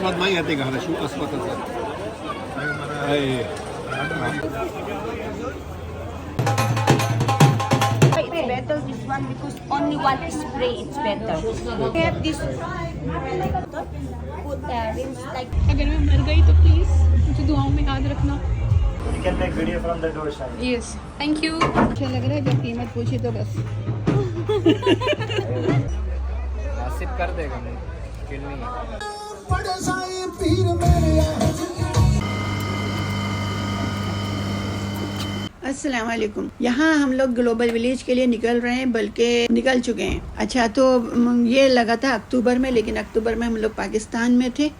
Aswad नाही येते घाला शिव अस्वदच आहे. It's better this one because only one spray it's better. We have this put rinse like अगर मैं मर गई तो प्लीज़ मुझे दुआओं में याद रखना. You can make video from the door side. Yes thank you. अच्छा लग रहा है जब कीमत पूछी तो बस. नासिब कर देगा मुश्किल नहीं है. अस्सलाम वालेकुम. यहाँ हम लोग ग्लोबल विलेज के लिए निकल रहे हैं, बल्कि निकल चुके हैं. अच्छा, तो ये लगा था अक्टूबर में, लेकिन अक्टूबर में हम लोग पाकिस्तान में थे,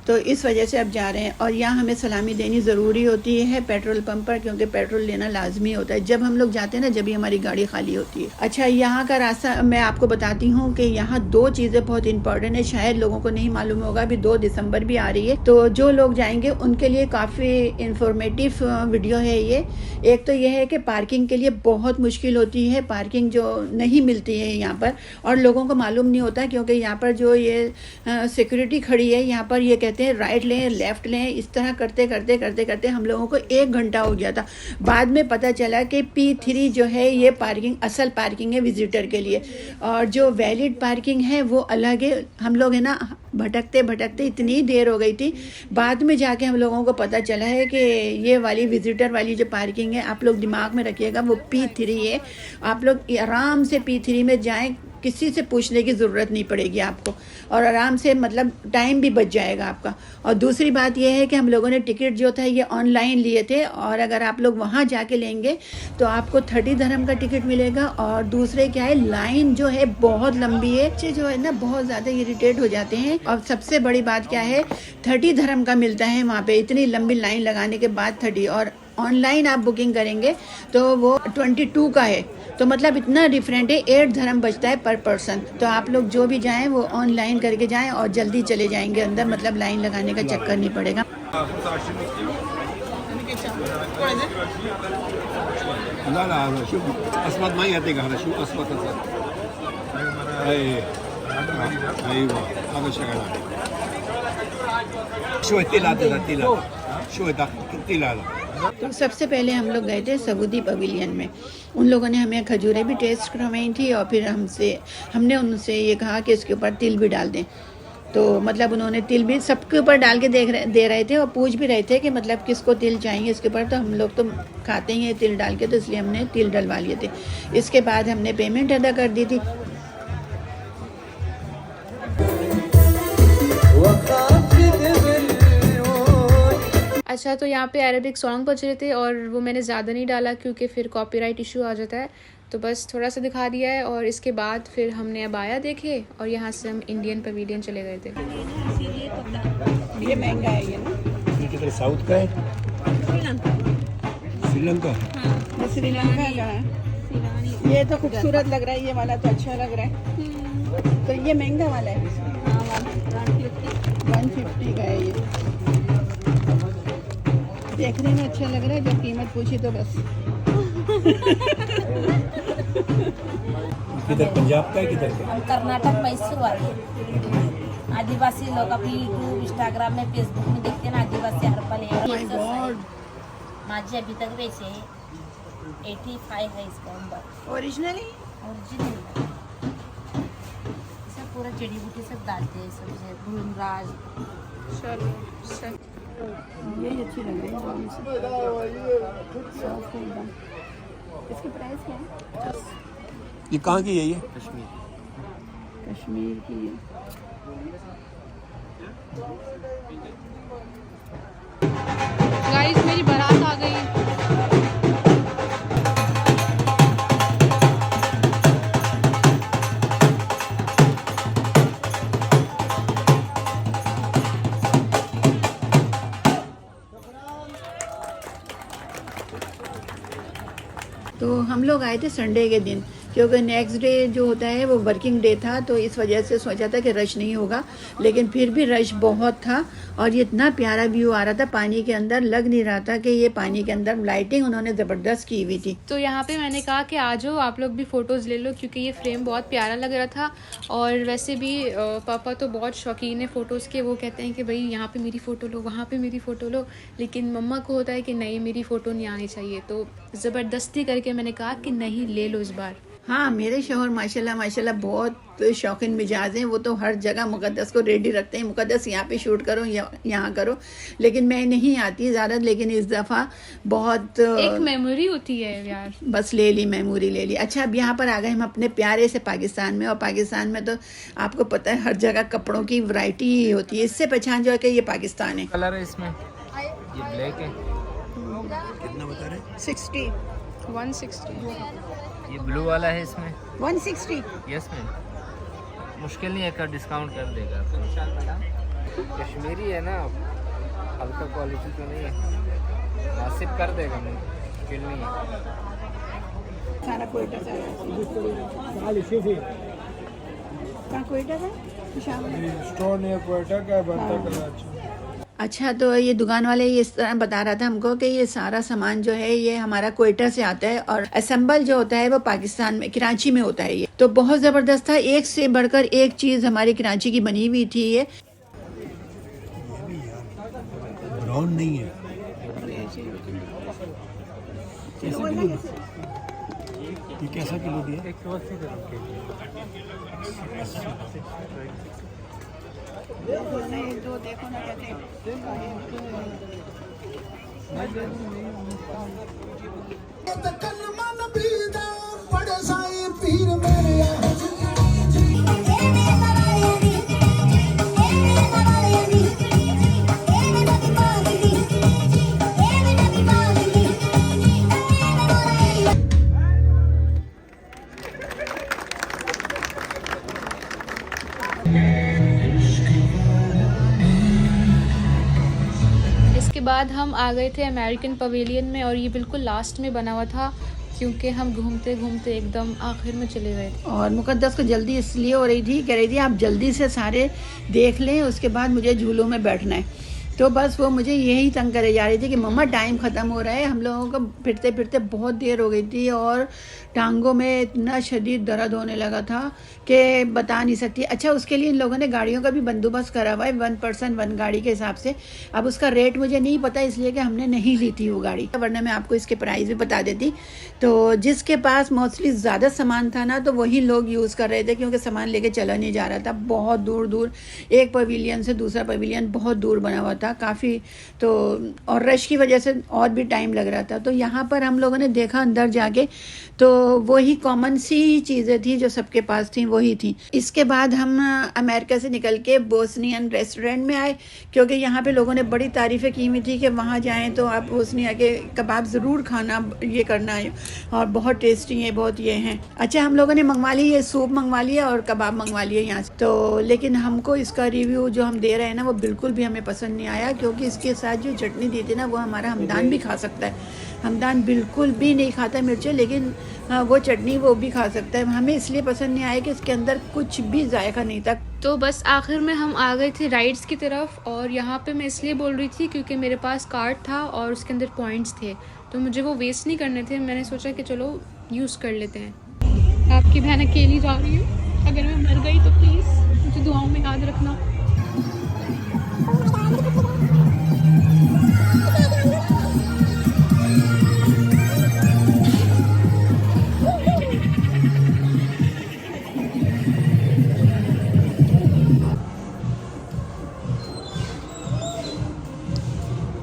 तो इस वजह से अब जा रहे हैं. और यहाँ हमें सलामी देनी ज़रूरी होती है पेट्रोल पंप पर, क्योंकि पेट्रोल लेना लाजमी होता है. जब हम लोग जाते हैं ना, जब ही हमारी गाड़ी खाली होती है. अच्छा, यहाँ का रास्ता मैं आपको बताती हूँ कि यहाँ दो चीज़ें बहुत इंपॉर्टेंट है. शायद लोगों को नहीं मालूम होगा, अभी 2 दिसंबर भी आ रही है, तो जो लोग जाएंगे उनके लिए काफ़ी इंफॉर्मेटिव वीडियो है ये. एक तो यह है कि पार्किंग के लिए बहुत मुश्किल होती है, पार्किंग जो नहीं मिलती है यहाँ पर, और लोगों को मालूम नहीं होता, क्योंकि यहाँ पर जो ये सिक्योरिटी खड़ी है यहाँ पर, ये कहते हैं राइट लें लेफ्ट लें, इस तरह करते करते करते करते हम लोगों को 1 घंटा हो गया था. बाद में पता चला कि P3 जो है ये पार्किंग असल पार्किंग है विजिटर के लिए, और जो वैलिड पार्किंग है वो अलग है. हम लोग है ना भटकते भटकते इतनी देर हो गई थी, बाद में जाके हम लोगों को पता चला है कि ये वाली विजिटर वाली जो पार्किंग है, आप लोग दिमाग में रखिएगा, वो P3 है. आप लोग आराम से P3 में जाएं, किसी से पूछने की ज़रूरत नहीं पड़ेगी आपको, और आराम से मतलब टाइम भी बच जाएगा आपका. और दूसरी बात यह है कि हम लोगों ने टिकट जो था ये ऑनलाइन लिए थे, और अगर आप लोग वहाँ जाके लेंगे तो आपको 30 दिरहम का टिकट मिलेगा. और दूसरे क्या है, लाइन जो है बहुत लंबी है. बच्चे जो है ना बहुत ज़्यादा इरिटेट हो जाते हैं. और सबसे बड़ी बात क्या है, 30 दिरहम का मिलता है वहाँ पे, इतनी लंबी लाइन लगाने के बाद 30. और ऑनलाइन आप बुकिंग करेंगे तो वो 22 का है, तो मतलब इतना डिफरेंट है. 8 दिरहम बचता है पर पर्सन. तो आप लोग जो भी जाएं वो ऑनलाइन करके जाएं और जल्दी चले जाएंगे अंदर, मतलब लाइन लगाने का चक्कर नहीं पड़ेगा. शिव अस्वद नाही येते घाला शिव अस्वदच आहे. शिव तिला तिला. तो सबसे पहले हम लोग गए थे सऊदी पवेलियन में. उन लोगों ने हमें खजूरें भी टेस्ट करवाई थी, और फिर हमने उनसे ये कहा कि इसके ऊपर तिल भी डाल दें. तो मतलब उन्होंने तिल भी सबके ऊपर डाल के दे रहे थे, और पूछ भी रहे थे कि मतलब किसको तिल चाहिए इसके ऊपर. तो हम लोग तो खाते ही हैं तिल डाल के, तो इसलिए हमने तिल डलवा लिए थे. इसके बाद हमने पेमेंट अदा कर दी थी. अच्छा, तो यहाँ पे अरेबिक सॉन्ग बज रहे थे, और वो मैंने ज़्यादा नहीं डाला क्योंकि फिर कॉपीराइट इशू आ जाता है, तो बस थोड़ा सा दिखा दिया है. और इसके बाद फिर हमने अबाया देखे, और यहाँ से हम इंडियन पवेलियन चले गए थे. ये महंगा है ये ना, ये किधर साउथ का है? श्रीलंका. ये श्रीलंका का है. ये तो खूबसूरत लग रहा है, ये वाला तो अच्छा लग रहा है. तो ये महंगा वाला है, 150 का है. ये देखने में अच्छा लग रहा है, जब कीमत पूछी तो बस. किधर पंजाब का है किधर का? हम कर्नाटक मैसूर वाले आदिवासी लोग अपनी यूट्यूब इंस्टाग्राम में फेसबुक में देखते हैं ना, आदिवासी हर्बल है. माझे अभी तक वैसे 85 है इसका नंबर. ओरिजिनली ओरिजिनल सब पूरा जड़ी बूटी सब डालते हैं, सबसे भूनराज. ये अच्छी लग रही है. इसकी प्राइस क्या है? ये कहाँ की है? ये कश्मीर की है. गाइस मेरी बारात आ गई. तो हम लोग आए थे संडे के दिन, क्योंकि नेक्स्ट डे जो होता है वो वर्किंग डे था, तो इस वजह से सोचा था कि रश नहीं होगा, लेकिन फिर भी रश बहुत था। और ये इतना प्यारा व्यू आ रहा था पानी के अंदर, लग नहीं रहा था कि ये पानी के अंदर लाइटिंग उन्होंने ज़बरदस्त की हुई थी। तो यहाँ पे मैंने कहा कि आ जाओ आप लोग भी फ़ोटोज़ ले लो, क्योंकि ये फ्रेम बहुत प्यारा लग रहा था। और वैसे भी पापा तो बहुत शौकीन है फ़ोटोज़ के, वो कहते हैं कि भाई यहाँ पे मेरी फ़ोटो लो, वहाँ पे मेरी फ़ोटो लो, लेकिन मम्मा को होता है कि नहीं मेरी फ़ोटो नहीं आनी चाहिए। तो ज़बरदस्ती करके मैंने कहा कि नहीं ले लो इस बार। हाँ, मेरे शौहर माशाल्लाह बहुत शौकीन मिजाज हैं, वो तो हर जगह मुकद्दस को रेडी रखते हैं, मुकद्दस यहाँ पे शूट करो, यहाँ करो, लेकिन मैं नहीं आती ज़्यादा। लेकिन इस दफ़ा बहुत एक मेमोरी होती है यार, बस ले ली, मेमोरी ले ली। अच्छा, अब यहाँ पर आ गए हम अपने प्यारे से पाकिस्तान में, और पाकिस्तान में तो आपको पता है हर जगह कपड़ों की वैरायटी होती है, इससे पहचान जो है कि ये पाकिस्तान है। कलर है इसमें, ये ब्लैक है। कितना बता रहे? 60 160। ये ब्लू वाला है इसमें 160। यस मैम, मुश्किल नहीं है, कर डिस्काउंट कर देगा। कश्मीरी है ना, हल्का क्वालिटी तो नहीं है, मुनासिब कर देगा, मुश्किल नहीं है। सारा कोयटा का स्टोन है कोयटा का, बर्ता का। अच्छा, तो ये दुकान वाले ये इस तरह बता रहा था हमको कि ये सारा सामान जो है ये हमारा कोयटा से आता है, और असेंबल जो होता है वो पाकिस्तान में कराची में होता है। ये तो बहुत ज़बरदस्त था, एक से बढ़कर एक चीज़ हमारी कराची की बनी हुई थी। ये ब्राउन नहीं है। ये कैसा किलो दिया? 180 जो देखो ना कहते इसके बाद हम आ गए थे अमेरिकन पवेलियन में, और ये बिल्कुल लास्ट में बना हुआ था क्योंकि हम घूमते घूमते एकदम आखिर में चले गए थे। और मुकद्दस को जल्दी इसलिए हो रही थी, कह रही थी आप जल्दी से सारे देख लें, उसके बाद मुझे झूलों में बैठना है। तो बस वो मुझे यही तंग करे जा रही थी कि मम्मा टाइम ख़त्म हो रहा है। हम लोगों को फिरते फिरते बहुत देर हो गई थी, और टांगों में इतना शदीद दर्द होने लगा था कि बता नहीं सकती। अच्छा, उसके लिए इन लोगों ने गाड़ियों का भी बंदोबस्त करा हुआ है, 1 पर्सन 1 गाड़ी के हिसाब से। अब उसका रेट मुझे नहीं पता, इसलिए कि हमने नहीं ली थी वो गाड़ी, वरना मैं आपको इसके प्राइस भी बता देती। तो जिसके पास मोस्टली ज़्यादा सामान था ना, तो वही लोग यूज़ कर रहे थे, क्योंकि सामान लेके चला नहीं जा रहा था। बहुत दूर दूर, एक पवेलियन से दूसरा पवेलियन बहुत दूर बना हुआ था काफ़ी, तो और रश की वजह से और भी टाइम लग रहा था। तो यहाँ पर हम लोगों ने देखा अंदर जाके, तो वही कॉमन सी चीज़ें थी जो सबके पास थी, वही थी। इसके बाद हम अमेरिका से निकल के बोस्नियन रेस्टोरेंट में आए, क्योंकि यहाँ पे लोगों ने बड़ी तारीफ़ें की हुई थी कि वहाँ जाएं तो आप बोस्निया के कबाब ज़रूर खाना, ये करना है, और बहुत टेस्टी है, बहुत ये हैं। अच्छा, हम लोगों ने मंगवा ली, ये सूप मंगवा लिया और कबाब मंगवा लिए यहाँ से। तो लेकिन हमको इसका रिव्यू जो हम दे रहे हैं ना, वो बिल्कुल भी हमें पसंद नहीं आया, क्योंकि इसके साथ जो चटनी दी थी ना, वो हमारा हमदान भी खा सकता है। हमदान बिल्कुल भी नहीं खाता मिर्चें, लेकिन वो चटनी वो भी खा सकता है। हमें इसलिए पसंद नहीं आया कि इसके अंदर कुछ भी जायका नहीं था। तो बस आखिर में हम आ गए थे राइड्स की तरफ, और यहाँ पे मैं इसलिए बोल रही थी क्योंकि मेरे पास कार्ड था और उसके अंदर पॉइंट्स थे, तो मुझे वो वेस्ट नहीं करने थे। मैंने सोचा कि चलो यूज़ कर लेते हैं। आपकी बहन अकेली जा रही हूँ, अगर मैं मर गई तो प्लीज़ मुझे दुआओं में याद रखना।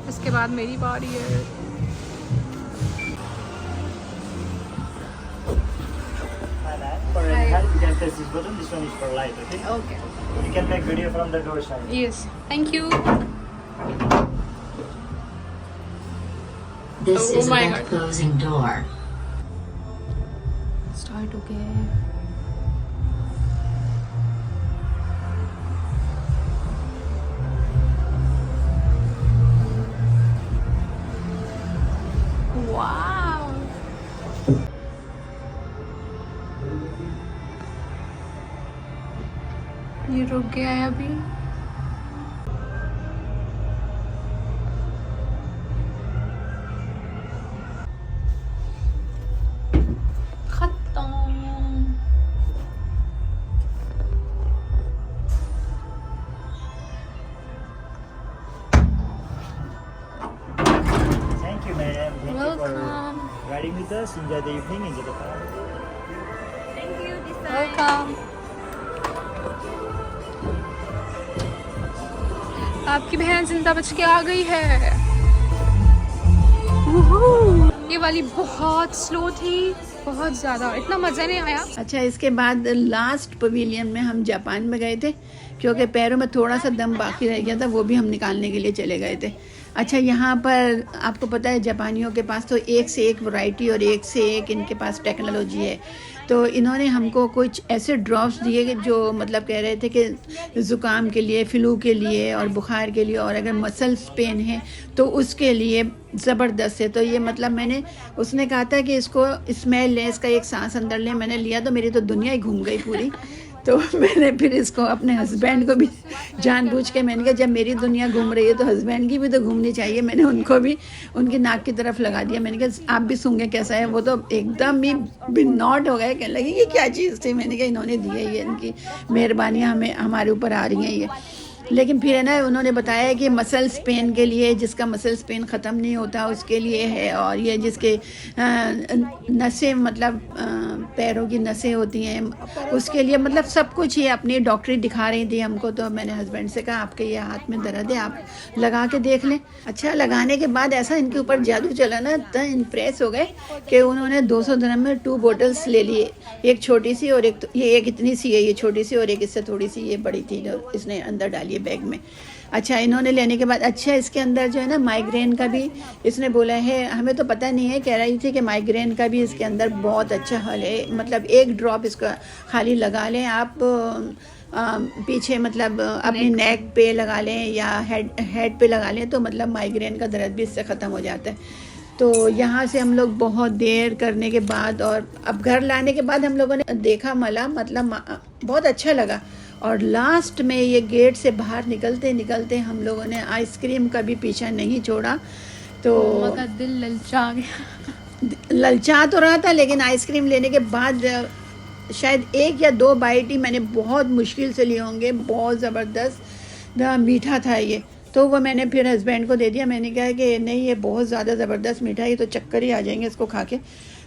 इसके बाद मेरी बारी है। For help, you can press this button. This one is for light, okay? Okay. You can make video from the door side. Yes. Thank you. This Oh is my a vent God. closing door. Start हो गया है। Wow. के आए अभी। Thank you, ma'am. Thank you Welcome. for riding with us. Enjoy the evening. Enjoy the car. Welcome. आपकी बहन जिंदा बच के आ गई है। ये वाली बहुत स्लो थी, बहुत ज़्यादा, इतना मज़ा नहीं आया। अच्छा, इसके बाद लास्ट पवेलियन में हम जापान में गए थे, क्योंकि पैरों में थोड़ा सा दम बाकी रह गया था, वो भी हम निकालने के लिए चले गए थे। अच्छा, यहाँ पर आपको पता है जापानियों के पास तो एक से एक वैरायटी और एक से एक इनके पास टेक्नोलॉजी है। तो इन्होंने हमको कुछ ऐसे ड्रॉप्स दिए जो मतलब कह रहे थे कि ज़ुकाम के लिए, फ्लू के लिए और बुखार के लिए, और अगर मसल्स पेन है तो उसके लिए ज़बरदस्त है। तो ये मतलब मैंने, उसने कहा था कि इसको स्मेल लें, इसका एक सांस अंदर लें। मैंने लिया तो मेरी तो दुनिया ही घूम गई पूरी। तो मैंने फिर इसको अपने हस्बैंड को भी जानबूझ के, मैंने कहा जब मेरी दुनिया घूम रही है तो हस्बैंड की भी तो घूमनी चाहिए। मैंने उनको भी उनकी नाक की तरफ लगा दिया। मैंने कहा आप भी सूंघे कैसा है। वो तो एकदम ही बिनौट हो गए, कहने लगे कि क्या चीज़ थी। मैंने कहा इन्होंने दी है, ये इनकी मेहरबानियाँ हमें हमारे ऊपर आ रही हैं ये। लेकिन फिर है ना, उन्होंने बताया कि मसल्स पेन के लिए, जिसका मसल्स पेन ख़त्म नहीं होता उसके लिए है, और ये जिसके नसें मतलब पैरों की नसें होती हैं उसके लिए, मतलब सब कुछ ये अपनी डॉक्टरी दिखा रही थी हमको। तो मैंने हस्बैंड से कहा आपके ये हाथ में दर्द है, आप लगा के देख लें। अच्छा, लगाने के बाद ऐसा इनके ऊपर जादू चला ना, तो इम्प्रेस हो गए कि उन्होंने 200 दिरहम में 2 बोटल्स ले लिए, एक छोटी सी और एक ये एक इतनी सी है, ये छोटी सी, और एक इससे थोड़ी सी ये बड़ी थी, जो इसने अंदर डाली बैग में। अच्छा, इन्होंने लेने के बाद, अच्छा इसके अंदर जो है ना माइग्रेन का भी इसने बोला है, हमें तो पता नहीं है, कह रही थी कि माइग्रेन का भी इसके अंदर बहुत अच्छा हल है। मतलब एक ड्रॉप इसका खाली लगा लें आप पीछे, मतलब अपनी नेक पे लगा लें या हेड पे लगा लें, तो मतलब माइग्रेन का दर्द भी इससे ख़त्म हो जाता है। तो यहाँ से हम लोग बहुत देर करने के बाद, और अब घर लाने के बाद हम लोगों ने देखा मला, मतलब बहुत अच्छा लगा। और लास्ट में ये गेट से बाहर निकलते निकलते हम लोगों ने आइसक्रीम का भी पीछा नहीं छोड़ा। तो का दिल ललचा गया। ललचा तो रहा था, लेकिन आइसक्रीम लेने के बाद शायद 1 या 2 बाइट ही मैंने बहुत मुश्किल से लिए होंगे, बहुत ज़बरदस्त मीठा था ये। तो वो मैंने फिर हस्बैंड को दे दिया। मैंने कहा कि नहीं ये बहुत ज़्यादा ज़बरदस्त मीठा है, ये तो चक्कर ही आ जाएंगे इसको खा के।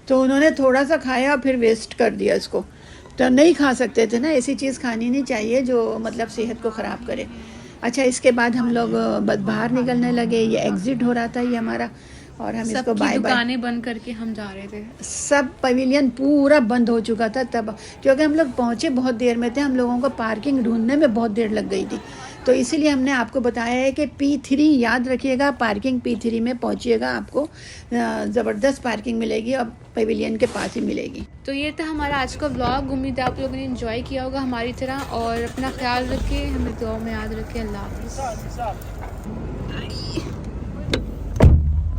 तो उन्होंने थोड़ा सा खाया, फिर वेस्ट कर दिया इसको। तो नहीं खा सकते थे ना, ऐसी चीज़ खानी नहीं चाहिए जो मतलब सेहत को ख़राब करे। अच्छा, इसके बाद हम लोग बाहर निकलने लगे, ये एग्ज़िट हो रहा था ये हमारा, और हम इसको बाय बाय, दुकानें बंद करके हम जा रहे थे। सब पवेलियन पूरा बंद हो चुका था तब, क्योंकि हम लोग पहुँचे बहुत देर में थे, हम लोगों को पार्किंग ढूंढने में बहुत देर लग गई थी। तो इसीलिए हमने आपको बताया है कि P3 याद रखिएगा, पार्किंग P3 में पहुँचिएगा, आपको ज़बरदस्त पार्किंग मिलेगी और पवेलियन के पास ही मिलेगी। तो ये था हमारा आज का व्लॉग। उम्मीद है आप लोगों ने एंजॉय किया होगा हमारी तरह, और अपना ख्याल रखें, हमें दुआ में याद रखें। अल्लाह हाफ़िज़।